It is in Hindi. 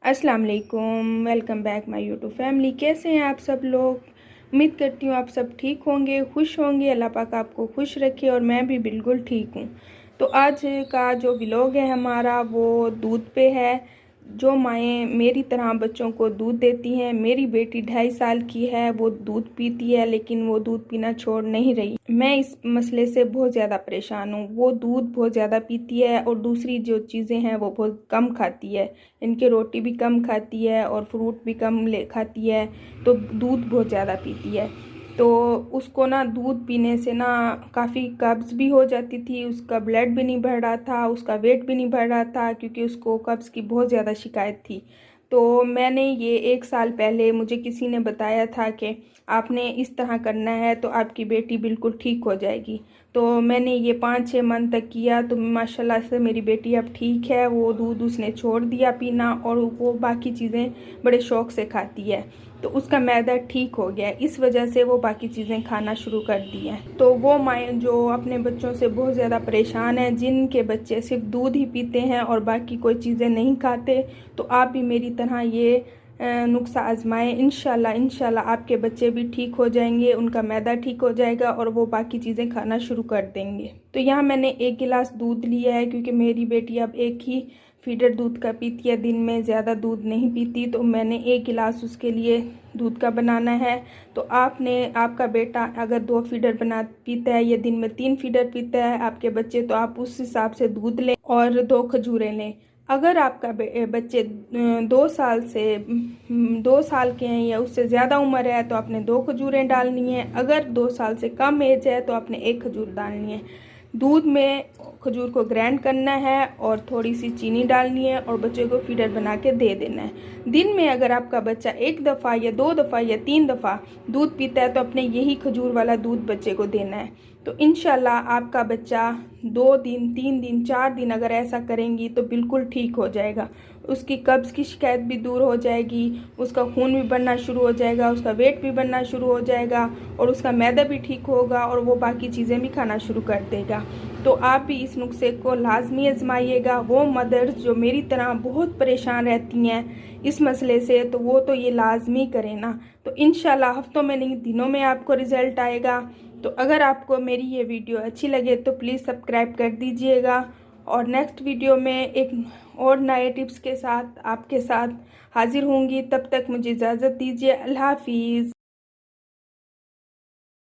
अस्सलाम वालेकुम, welcome back my YouTube family. कैसे हैं आप सब लोग? उम्मीद करती हूँ आप सब ठीक होंगे, खुश होंगे। अल्लाह पाक आपको खुश रखे और मैं भी बिल्कुल ठीक हूँ। तो आज का जो व्लॉग है हमारा वो दूध पे है। जो माएँ मेरी तरह बच्चों को दूध देती हैं, मेरी बेटी 2.5 साल की है, वो दूध पीती है लेकिन वो दूध पीना छोड़ नहीं रही। मैं इस मसले से बहुत ज़्यादा परेशान हूँ। वो दूध बहुत ज़्यादा पीती है और दूसरी जो चीज़ें हैं वो बहुत कम खाती है। इनके रोटी भी कम खाती है और फ्रूट भी कम ले खाती है, तो दूध बहुत ज़्यादा पीती है। तो उसको ना दूध पीने से ना काफ़ी कब्ज़ भी हो जाती थी, उसका ब्लड भी नहीं बढ़ रहा था, उसका वेट भी नहीं बढ़ रहा था, क्योंकि उसको कब्ज़ की बहुत ज़्यादा शिकायत थी। तो मैंने ये 1 साल पहले मुझे किसी ने बताया था कि आपने इस तरह करना है तो आपकी बेटी बिल्कुल ठीक हो जाएगी। तो मैंने ये 5-6 मंथ तक किया तो माशाल्लाह से मेरी बेटी अब ठीक है। वो दूध उसने छोड़ दिया पीना और वो बाकी चीज़ें बड़े शौक़ से खाती है, तो उसका मैदा ठीक हो गया। इस वजह से वो बाकी चीज़ें खाना शुरू कर दी हैं। तो वो माएँ जो अपने बच्चों से बहुत ज़्यादा परेशान हैं, जिनके बच्चे सिर्फ दूध ही पीते हैं और बाकी कोई चीज़ें नहीं खाते, तो आप भी मेरी तरह ये नुस्खा आजमाएं। इंशाल्लाह आपके बच्चे भी ठीक हो जाएंगे, उनका मैदा ठीक हो जाएगा और वो बाकी चीज़ें खाना शुरू कर देंगे। तो यहाँ मैंने 1 गिलास दूध लिया है, क्योंकि मेरी बेटी अब एक ही फीडर दूध का पीती है, दिन में ज़्यादा दूध नहीं पीती। तो मैंने 1 गिलास उसके लिए दूध का बनाना है। तो आपका बेटा अगर 2 फीडर पीता है या दिन में 3 फीडर पीता है आपके बच्चे, तो आप उस हिसाब से दूध लें और 2 खजूरें लें। अगर आपका बच्चे 2 साल के हैं या उससे ज़्यादा उम्र है तो आपने 2 खजूरें डालनी है। अगर 2 साल से कम एज है तो आपने 1 खजूर डालनी है। दूध में खजूर को ग्राइंड करना है और थोड़ी सी चीनी डालनी है और बच्चे को फीडर बना के दे देना है। दिन में अगर आपका बच्चा 1 दफ़ा या 2 दफ़ा या 3 दफ़ा दूध पीता है तो अपने यही खजूर वाला दूध बच्चे को देना है। तो इंशाल्लाह आपका बच्चा 2 दिन 3 दिन 4 दिन अगर ऐसा करेंगी तो बिल्कुल ठीक हो जाएगा। उसकी कब्ज़ की शिकायत भी दूर हो जाएगी, उसका खून भी बढ़ना शुरू हो जाएगा, उसका वेट भी बढ़ना शुरू हो जाएगा और उसका मैदा भी ठीक होगा और वो बाकी चीज़ें भी खाना शुरू कर देगा। तो आप भी इस नुस्खे को लाजमी आजमाइएगा। वो मदर्स जो मेरी तरह बहुत परेशान रहती हैं इस मसले से, तो वो तो ये लाजमी करें ना। तो इंशाल्लाह हफ्तों में नहीं दिनों में आपको रिज़ल्ट आएगा। तो अगर आपको मेरी ये वीडियो अच्छी लगे तो प्लीज़ सब्सक्राइब कर दीजिएगा और नेक्स्ट वीडियो में एक और नए टिप्स के साथ आपके साथ हाजिर होंगी। तब तक मुझे इजाज़त दीजिए। अल्लाह हाफिज़।